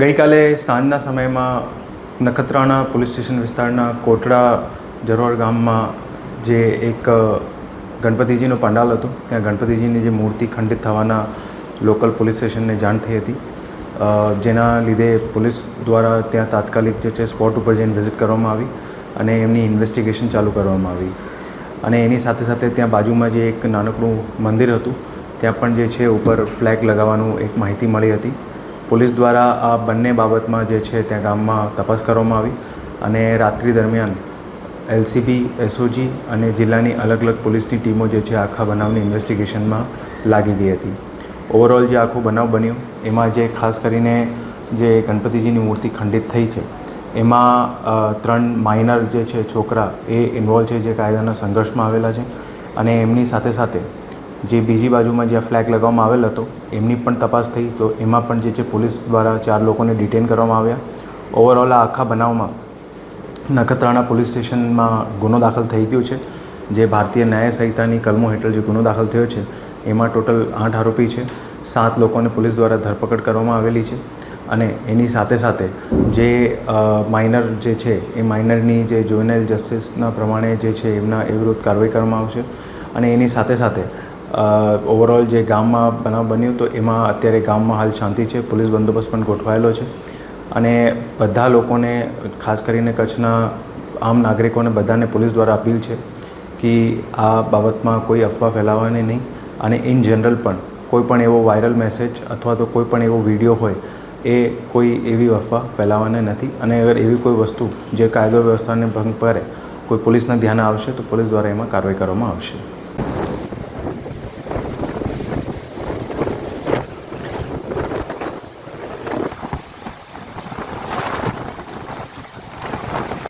ગઈકાલે સાંજના સમયમાં નખત્રાણા પોલીસ સ્ટેશન વિસ્તારના કોટડા જરોડ ગામમાં જે એક ગણપતિજીનું પંડાલ હતું, ત્યાં ગણપતિજીની જે મૂર્તિ ખંડિત થવાના લોકલ પોલીસ સ્ટેશનને જાણ થઈ હતી, જેના લીધે પોલીસ દ્વારા ત્યાં તાત્કાલિક જે છે સ્પોટ ઉપર જઈને વિઝિટ કરવામાં આવી અને એમની ઇન્વેસ્ટિગેશન ચાલુ કરવામાં આવી. અને એની સાથે સાથે ત્યાં બાજુમાં જે એક નાનકડું મંદિર હતું ત્યાં પણ જે છે ઉપર ફ્લેગ લગાવવાનું એક માહિતી મળી હતી. પોલીસ દ્વારા આ બંને બાબતમાં જે છે ત્યાં ગામમાં તપાસ કરવામાં આવી અને રાત્રિ દરમિયાન LCB, SOG અને જિલ્લાની અલગ અલગ પોલીસની ટીમો જે છે આખા બનાવની ઇન્વેસ્ટિગેશનમાં લાગી ગઈ હતી. ઓવરઓલ જે આખો બનાવ બન્યો એમાં જે ખાસ કરીને જે ગણપતિજીની મૂર્તિ ખંડિત થઈ છે એમાં 3 માઇનર જે છે છોકરા એ ઇન્વોલ્વ છે, જે કાયદાના સંઘર્ષમાં આવેલા છે. અને એમની સાથે સાથે જે બીજી બાજુમાં જ્યાં ફ્લેગ લગાવવામાં આવેલ હતો એમની પણ તપાસ થઈ, તો એમાં પણ જે છે પોલીસ દ્વારા 4 લોકોને ડિટેન કરવામાં આવ્યા. ઓવરઓલ આ આખા બનાવમાં નખત્રાણા પોલીસ સ્ટેશનમાં ગુનો દાખલ થઈ ગયો છે. જે ભારતીય ન્યાય સંહિતાની કલમો હેઠળ જે ગુનો દાખલ થયો છે એમાં ટોટલ 8 આરોપી છે. 7 લોકોને પોલીસ દ્વારા ધરપકડ કરવામાં આવેલી છે. અને એની સાથે સાથે જે માઇનર જે છે એ માઇનરની જે જુવેનાઇલ જસ્ટિસના પ્રમાણે જે છે એમના એ વિરુદ્ધ કાર્યવાહી કરવામાં આવશે. અને એની સાથે સાથે ઓવરઓલ જે ગામમાં બનાવ બન્યો તો એમાં અત્યારે ગામમાં હાલ શાંતિ છે, પોલીસ બંદોબસ્ત પણ ગોઠવાયેલો છે. અને બધા લોકોને, ખાસ કરીને કચ્છના આમ નાગરિકોને બધાને પોલીસ દ્વારા અપીલ છે કે આ બાબતમાં કોઈ અફવા ફેલાવવાની નહીં. અને ઇન જનરલ પણ કોઈ પણ એવો વાયરલ મેસેજ અથવા તો કોઈ પણ એવો વિડીયો હોય એ કોઈ એવી અફવા ફેલાવવાની નથી. અને અગર એવી કોઈ વસ્તુ જે કાયદો વ્યવસ્થાને ભંગ કરે કોઈ પોલીસના ધ્યાને આવશે તો પોલીસ દ્વારા એમાં કાર્યવાહી કરવામાં આવશે.